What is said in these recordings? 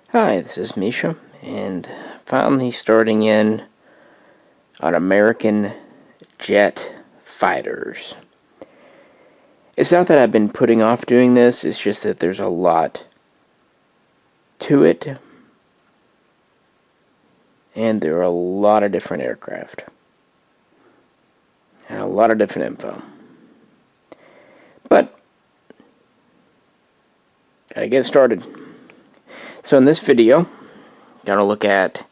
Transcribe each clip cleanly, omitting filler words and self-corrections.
Hi, this is Misha, and finally starting in on American jet fighters. It's not that I've been putting off doing this, it's just that there's a lot to it, and there are a lot of different aircraft, and a lot of different info. But, gotta get started. So in this video, gonna look at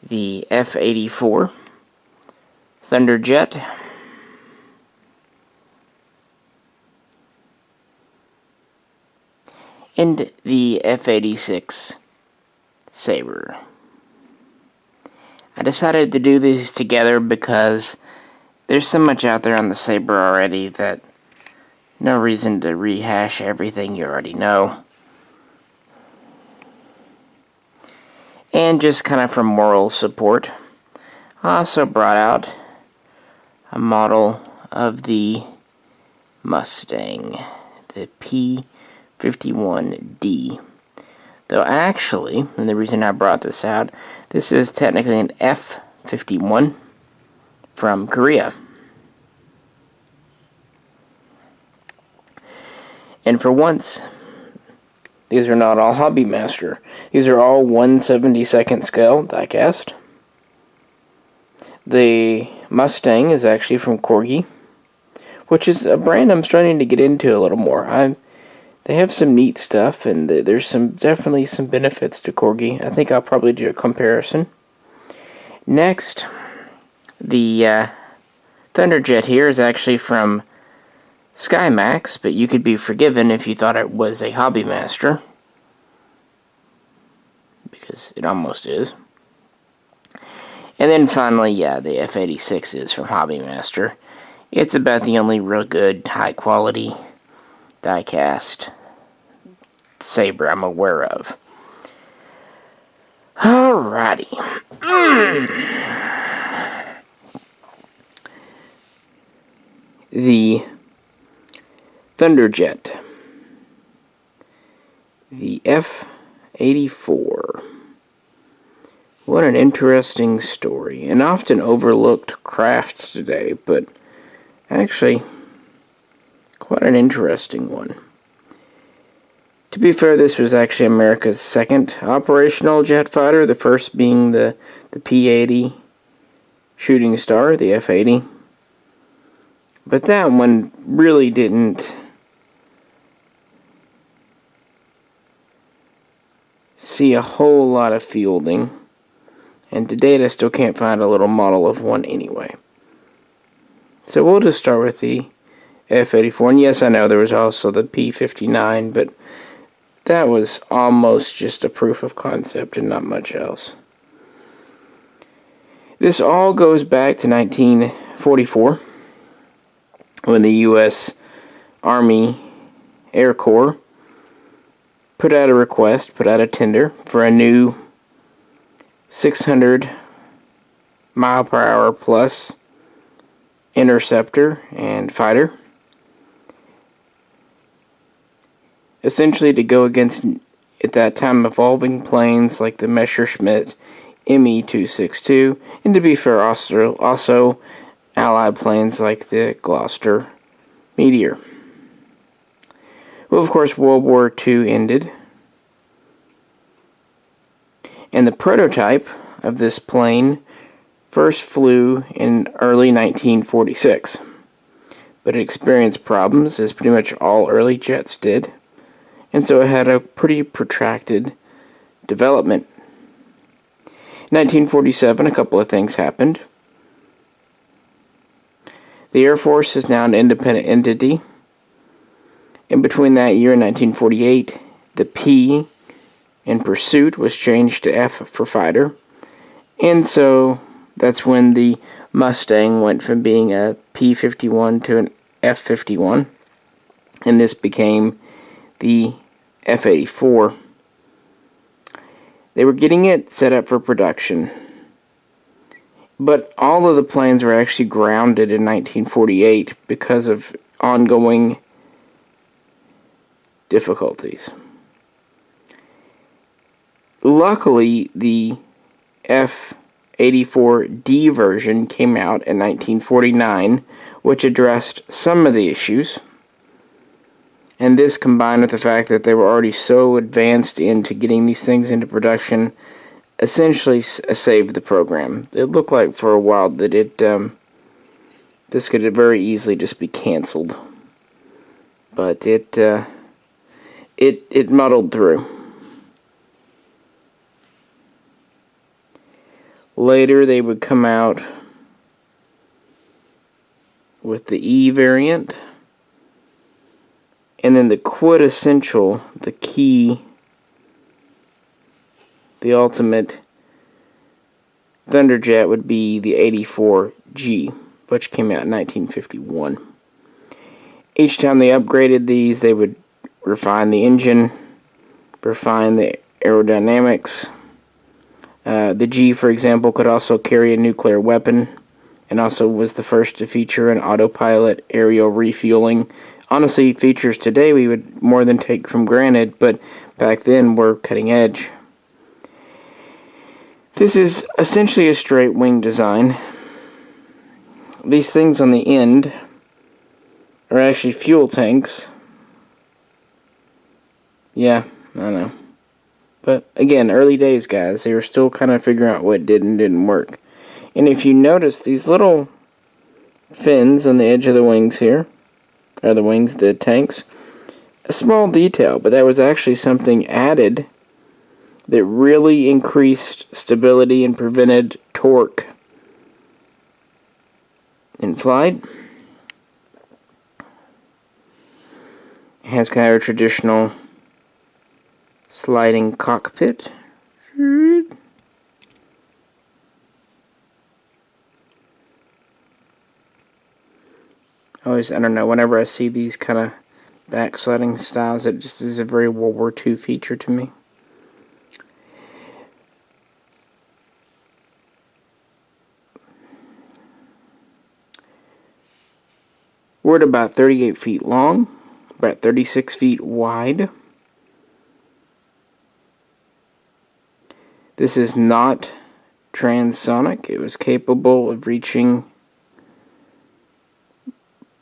the F-84 Thunderjet, and the F-86 Sabre. I decided to do these together because there's so much out there on the Sabre already that no reason to rehash everything you already know. And just kind of for moral support, I also brought out a model of the Mustang, the P-51D. Though actually, and the reason I brought this out, this is technically an F-51 from Korea. And for once, these are not all Hobby Master. These are all 1/72nd scale diecast. The Mustang is actually from Corgi, which is a brand I'm starting to get into a little more. They have some neat stuff, and there's definitely some benefits to Corgi. I think I'll probably do a comparison. Next, the Thunderjet here is actually from SkyMax, but you could be forgiven if you thought it was a Hobby Master, because it almost is. And then finally, the F-86 is from Hobby Master. It's about the only real good, high-quality diecast Sabre I'm aware of. Alrighty. The Thunderjet. The F-84. What an interesting story. An often overlooked craft today, but actually quite an interesting one. To be fair, this was actually America's second operational jet fighter, the first being the P-80 Shooting Star, the F-80. But that one really didn't see a whole lot of fielding, and to date I still can't find a little model of one anyway. So we'll just start with the F-84, and yes, I know there was also the P-59, but that was almost just a proof of concept and not much else. This all goes back to 1944, when the U.S. Army Air Corps put out a tender for a new 600 mile per hour plus interceptor and fighter, essentially to go against, at that time, evolving planes like the Messerschmitt Me-262, and to be fair, also Allied planes like the Gloucester Meteor. Well, of course, World War II ended, and the prototype of this plane first flew in early 1946, but it experienced problems, as pretty much all early jets did, and so it had a pretty protracted development. In 1947, a couple of things happened. The Air Force is now an independent entity. In between that year and 1948, the P in pursuit was changed to F for fighter, and so that's when the Mustang went from being a P-51 to an F-51, and this became the F-84. They were getting it set up for production, but all of the planes were actually grounded in 1948 because of ongoing difficulties. luckily, the F-84D version came out in 1949, which addressed some of the issues. And this, combined with the fact that they were already so advanced into getting these things into production, essentially saved the program. It looked like for a while that this could very easily just be canceled, but it muddled through. Later, they would come out with the E variant, and then the quintessential, the key, the ultimate Thunderjet would be the 84G, which came out in 1951. Each time they upgraded these, they would refine the engine, refine the aerodynamics. The G, for example, could also carry a nuclear weapon, and also was the first to feature an autopilot aerial refueling. Honestly, features today we would more than take for granted, but back then were cutting edge. This is essentially a straight wing design. These things on the end are actually fuel tanks. Yeah, I know. But again, early days, guys. They were still kind of figuring out what did and didn't work. And if you notice, these little fins on the edge of the wings here, or the wings, the tanks, a small detail, but that was actually something added that really increased stability and prevented torque in flight. It has kind of a traditional sliding cockpit. I don't know, whenever I see these kind of backsliding styles, it just is a very World War II feature to me. We're at about 38 feet long, about 36 feet wide. This is not transonic. It was capable of reaching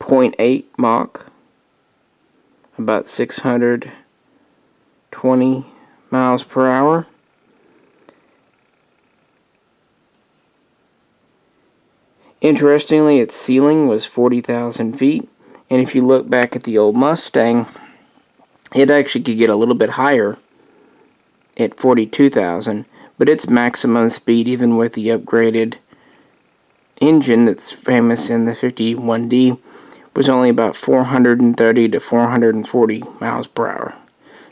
0.8 Mach, about 620 miles per hour. Interestingly, its ceiling was 40,000 feet, and if you look back at the old Mustang, it actually could get a little bit higher at 42,000, but its maximum speed, even with the upgraded engine that's famous in the 51D, was only about 430 to 440 miles per hour.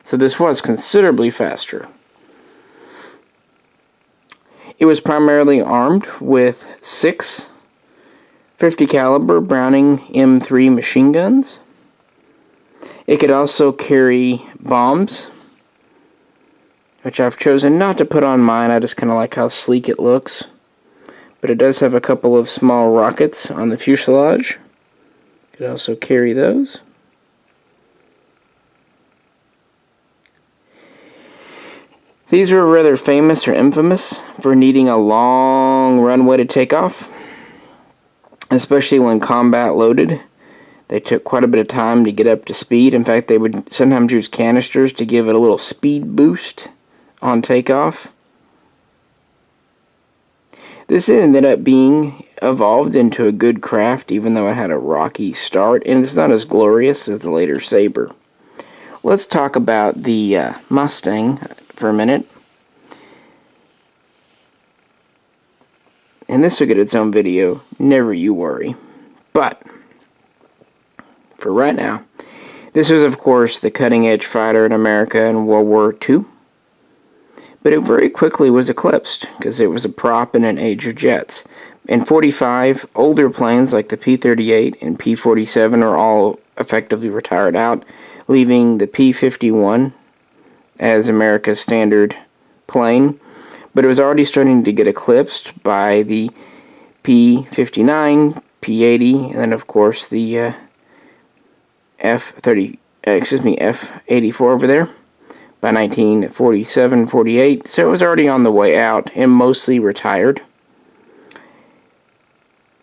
So this was considerably faster. It was primarily armed with 6 .50 caliber Browning M3 machine guns. It could also carry bombs, which I've chosen not to put on mine. I just kind of like how sleek it looks. But it does have a couple of small rockets on the fuselage. Could also carry those. These were rather famous or infamous for needing a long runway to take off, especially when combat loaded. They took quite a bit of time to get up to speed. In fact, they would sometimes use canisters to give it a little speed boost on takeoff. This ended up being evolved into a good craft, even though it had a rocky start, and it's not as glorious as the later Sabre. Let's talk about the Mustang for a minute. And this will get its own video, never you worry. But for right now, this was, of course, the cutting-edge fighter in America in World War II. But it very quickly was eclipsed, because it was a prop in an age of jets. In 45, older planes like the P-38 and P-47 are all effectively retired out, leaving the P-51 as America's standard plane. But it was already starting to get eclipsed by the P-59, P-80, and then of course the F-84 over there. by 1947-48, so it was already on the way out and mostly retired.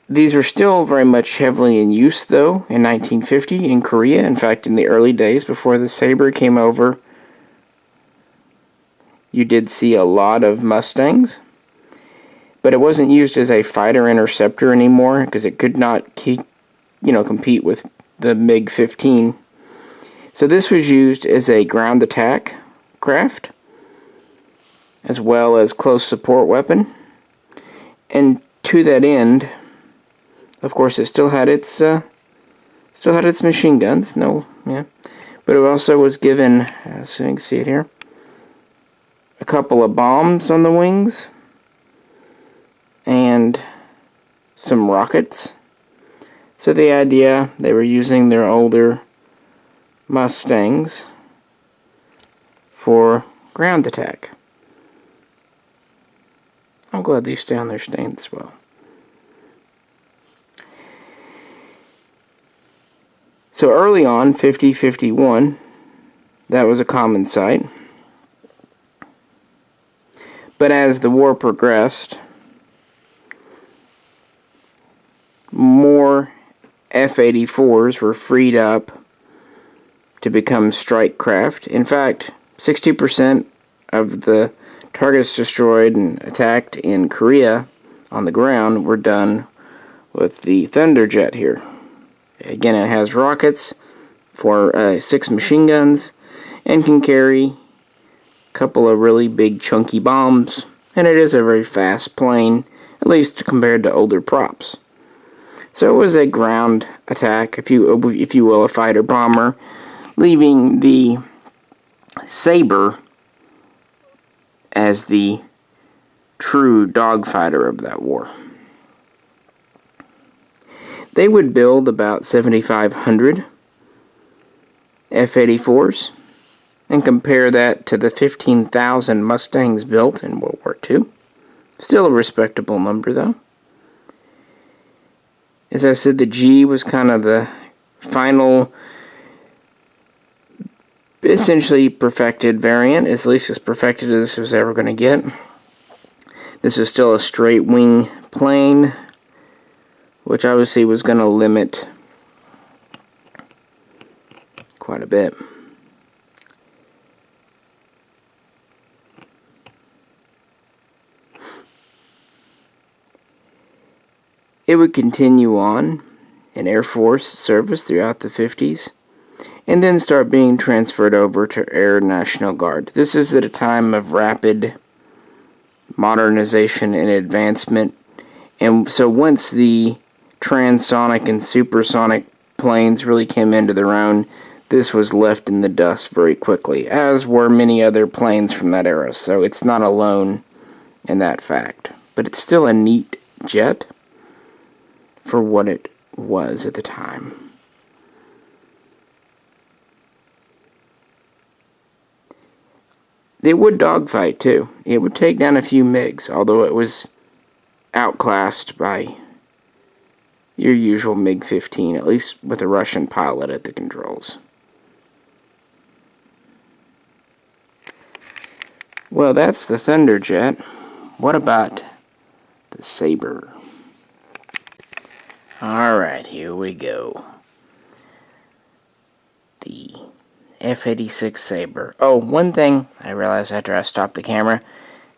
These were still very much heavily in use, though, in 1950 in Korea. In fact, in the early days before the Sabre came over, you did see a lot of Mustangs. But it wasn't used as a fighter interceptor anymore because it could not compete with the MiG-15. So this was used as a ground attack craft, as well as close support weapon. And to that end, of course, it still had its machine guns. But it also was given, so you can see it here, a couple of bombs on the wings and some rockets. So the idea, they were using their older Mustangs for ground attack. I'm glad these stay on their stands well. So early on, 50-51, that was a common sight. But as the war progressed, more F-84s were freed up to become strike craft. In fact, 60% of the targets destroyed and attacked in Korea on the ground were done with the Thunderjet here. Again, it has rockets for 6 machine guns and can carry a couple of really big chunky bombs, and it is a very fast plane, at least compared to older props. So it was a ground attack, if you will, a fighter bomber, leaving the Sabre as the true dogfighter of that war. They would build about 7,500 F-84s and compare that to the 15,000 Mustangs built in World War II. Still a respectable number, though. As I said, the G was kind of the final, essentially perfected variant, at least as perfected as this was ever going to get. This was still a straight wing plane, which obviously was going to limit quite a bit. It would continue on in Air Force service throughout the 50s, and then start being transferred over to Air National Guard. This is at a time of rapid modernization and advancement, and so once the transonic and supersonic planes really came into their own, this was left in the dust very quickly, as were many other planes from that era, so it's not alone in that fact. But it's still a neat jet for what it was at the time. It would dogfight too. It would take down a few MiGs, although it was outclassed by your usual MiG-15, at least with a Russian pilot at the controls. Well, that's the Thunderjet. What about the Sabre? Alright, here we go. The F-86 Sabre. Oh, one thing I realized after I stopped the camera,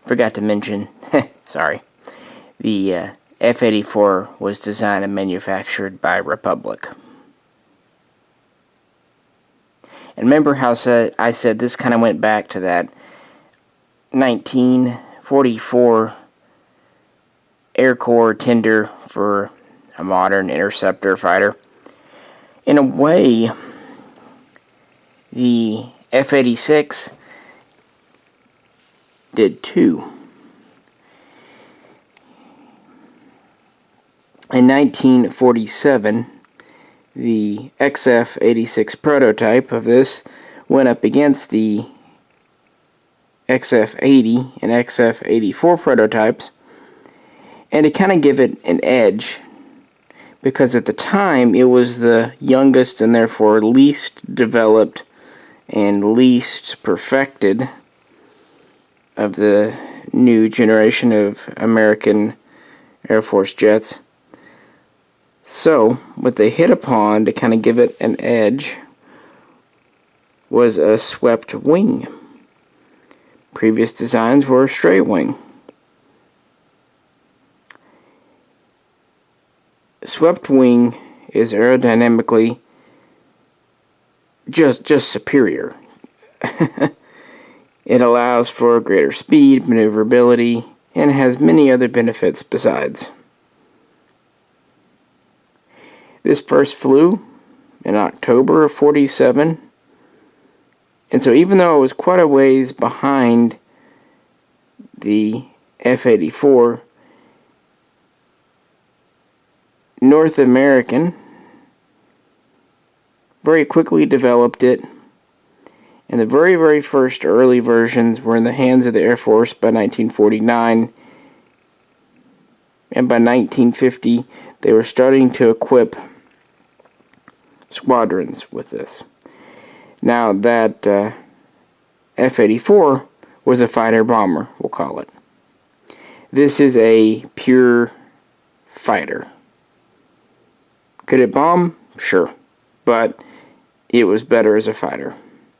forgot to mention, sorry, the F-84 was designed and manufactured by Republic. And remember how I said this kind of went back to that 1944 Air Corps tender for a modern interceptor fighter? In a way, the F-86 did too. In 1947, the XF-86 prototype of this went up against the XF-80 and XF-84 prototypes, and to kind of give it an edge, because at the time it was the youngest and therefore least developed and least perfected of the new generation of American Air Force jets. So, what they hit upon to kind of give it an edge was a swept wing. Previous designs were a straight wing. Swept wing is aerodynamically just superior. It allows for greater speed, maneuverability, and has many other benefits besides. This first flew in October of '47, and so even though it was quite a ways behind the F-84, North American very quickly developed it, and the very first early versions were in the hands of the Air Force by 1949, and by 1950 they were starting to equip squadrons with this. Now that F-84 was a fighter bomber, we'll call it. This is a pure fighter. Could it bomb? Sure, but it was better as a fighter.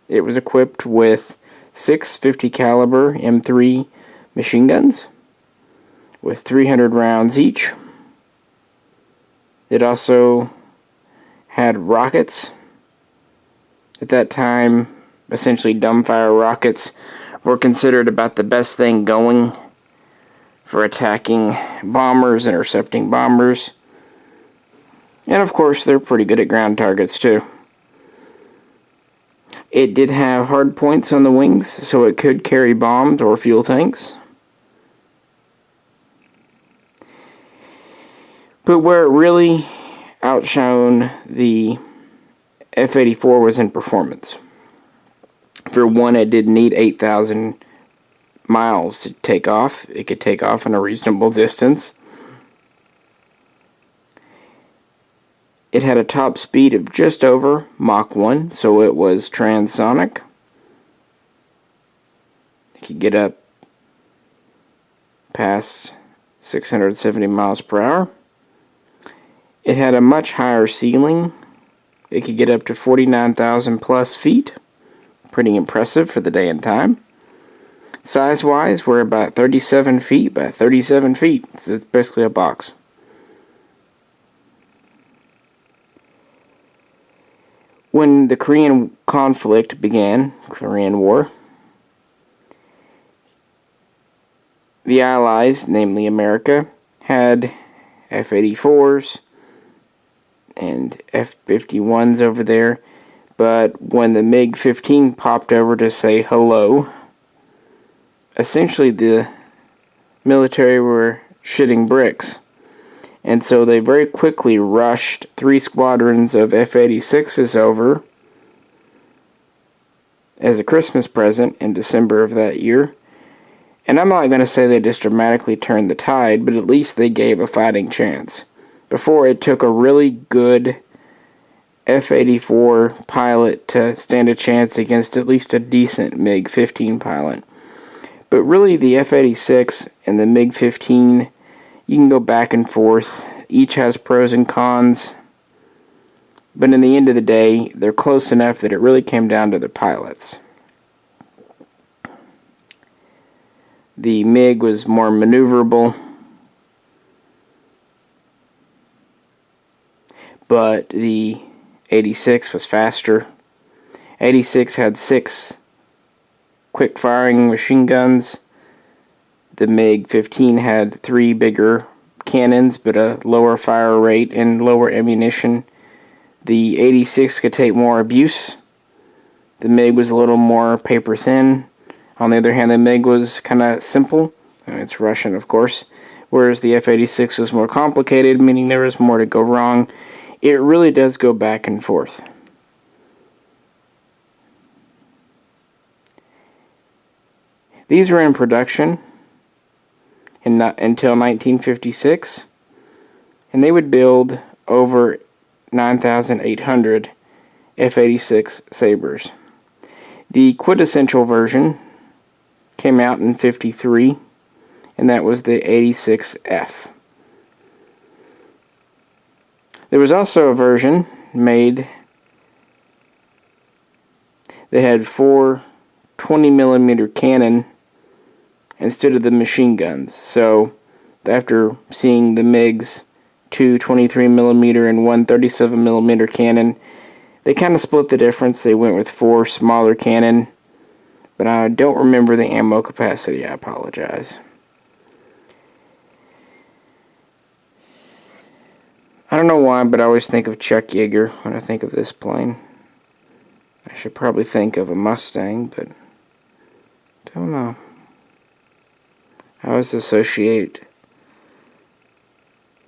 It was equipped with 6 50 caliber M3 machine guns with 300 rounds each. It also had rockets. At that time, essentially dumbfire rockets were considered about the best thing going for attacking bombers, intercepting bombers. And of course, they're pretty good at ground targets too. It did have hard points on the wings, so it could carry bombs or fuel tanks. But where it really outshone the F-84 was in performance. For one, it did need 8,000 miles to take off. It could take off in a reasonable distance. It had a top speed of just over Mach 1, so it was transonic. It could get up past 670 miles per hour. It had a much higher ceiling. It could get up to 49,000 plus feet. Pretty impressive for the day and time. Size-wise, we're about 37 feet by 37 feet. So it's basically a box. When the Korean conflict began, Korean War, the Allies, namely America, had F-84s and F-51s over there, but when the MiG-15 popped over to say hello, essentially the military were shitting bricks. And so they very quickly rushed 3 squadrons of F-86s over as a Christmas present in December of that year. And I'm not going to say they just dramatically turned the tide, but at least they gave a fighting chance. Before, it took a really good F-84 pilot to stand a chance against at least a decent MiG-15 pilot. But really, the F-86 and the MiG-15, you can go back and forth. Each has pros and cons. But in the end of the day, they're close enough that it really came down to the pilots. The MiG was more maneuverable, but the 86 was faster. 86 had 6 quick-firing machine guns. The MiG-15 had 3 bigger cannons, but a lower fire rate and lower ammunition. The 86 could take more abuse. The MiG was a little more paper-thin. On the other hand, the MiG was kind of simple. It's Russian, of course. Whereas the F-86 was more complicated, meaning there was more to go wrong. It really does go back and forth. These were in production until 1956, and they would build over 9,800 F-86 Sabres. The quintessential version came out in '53, and that was the 86F. There was also a version made that had 4 20mm cannon instead of the machine guns. So after seeing the MiG's 2 23mm and 1 37mm cannon, they kind of split the difference. They went with 4 smaller cannon, but I don't remember the ammo capacity. I apologize. I don't know why, but I always think of Chuck Yeager when I think of this plane. I should probably think of a Mustang, but don't know. I always associate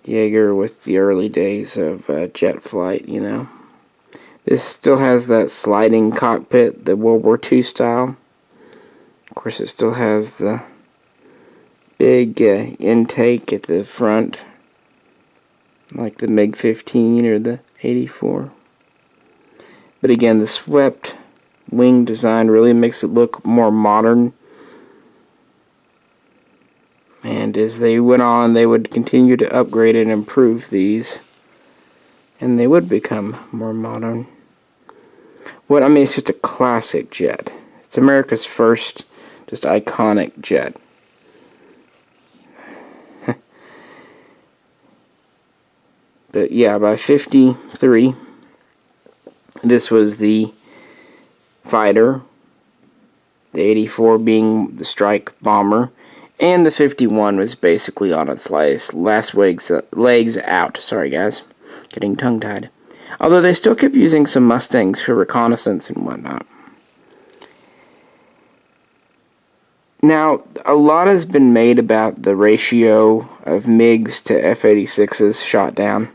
Yeager with the early days of jet flight, you know. This still has that sliding cockpit, the World War II style. Of course, it still has the big intake at the front, like the MiG-15 or the 84. But again, the swept wing design really makes it look more modern. And as they went on, they would continue to upgrade and improve these, and they would become more modern. It's just a classic jet. It's America's first just iconic jet. But yeah, by '53, this was the fighter, the 84 being the strike bomber, and the 51 was basically on its last legs out. Sorry guys, getting tongue-tied. Although they still kept using some Mustangs for reconnaissance and whatnot. Now, a lot has been made about the ratio of MiGs to F-86s shot down.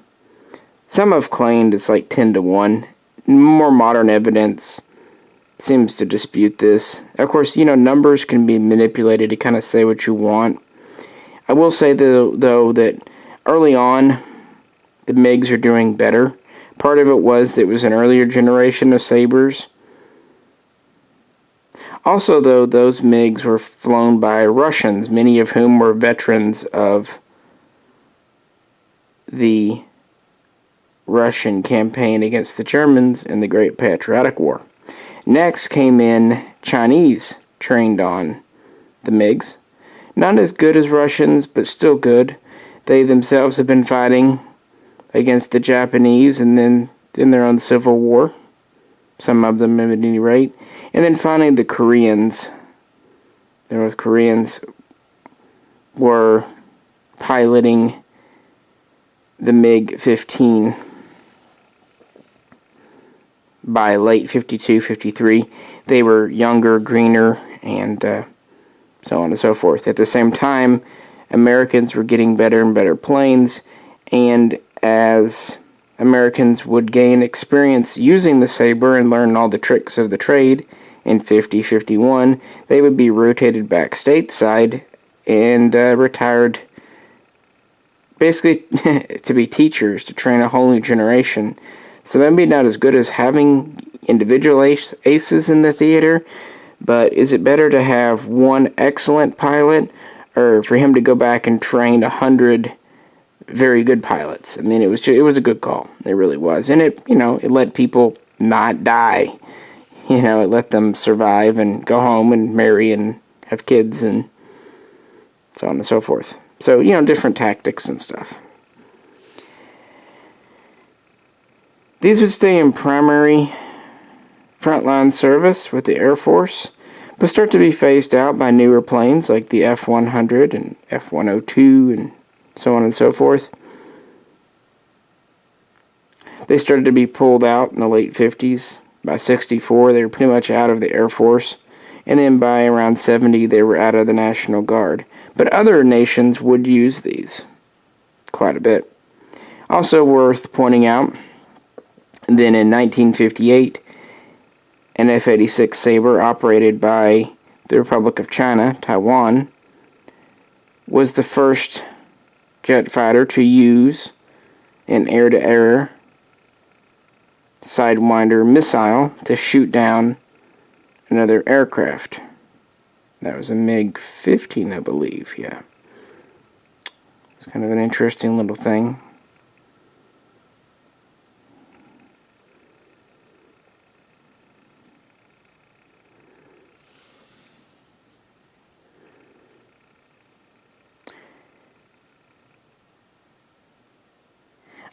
Some have claimed it's like 10-to-1. More modern evidence seems to dispute this. Of course, numbers can be manipulated to kind of say what you want. I will say, though, that early on, the MiGs are doing better. Part of it was that it was an earlier generation of Sabres. Also, though, those MiGs were flown by Russians, many of whom were veterans of the Russian campaign against the Germans in the Great Patriotic War. Next came in Chinese, trained on the MiGs. Not as good as Russians, but still good. They themselves have been fighting against the Japanese and then in their own civil war. Some of them at any rate. And then finally the Koreans. The North Koreans were piloting the MiG-15 by late '52, '53. They were younger, greener, and so on and so forth. At the same time, Americans were getting better and better planes, and as Americans would gain experience using the Sabre and learn all the tricks of the trade in '50, '51, they would be rotated back stateside and retired basically to be teachers, to train a whole new generation. So maybe not as good as having individual aces in the theater, but is it better to have one excellent pilot or for him to go back and train 100 very good pilots? I mean, it was a good call. It really was. And it let people not die. It let them survive and go home and marry and have kids and so on and so forth. So, different tactics and stuff. These would stay in primary frontline service with the Air Force, but start to be phased out by newer planes like the F-100 and F-102 and so on and so forth. They started to be pulled out in the late 50s. By '64, they were pretty much out of the Air Force, and then by around '70, they were out of the National Guard. But other nations would use these quite a bit. Also worth pointing out, then in 1958, an F-86 Sabre operated by the Republic of China, Taiwan, was the first jet fighter to use an air-to-air Sidewinder missile to shoot down another aircraft. That was a MiG-15, I believe, yeah. It's kind of an interesting little thing.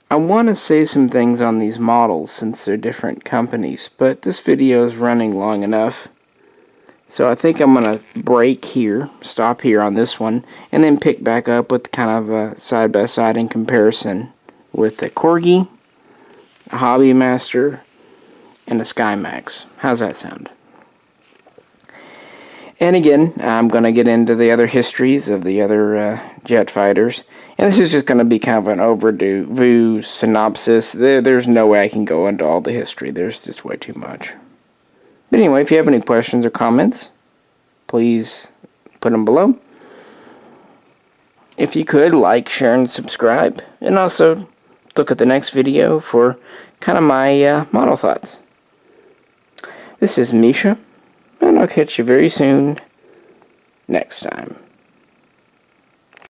I want to say some things on these models since they're different companies, but this video is running long enough. So I think I'm going to break here, stop here on this one, and then pick back up with kind of a side-by-side in comparison with a Corgi, a Hobby Master, and a Skymax. How's that sound? And again, I'm going to get into the other histories of the other jet fighters. And this is just going to be kind of an overview synopsis. There's no way I can go into all the history. There's just way too much. But anyway, if you have any questions or comments, please put them below. If you could, like, share, and subscribe. And also, look at the next video for kind of my model thoughts. This is Misha, and I'll catch you very soon next time.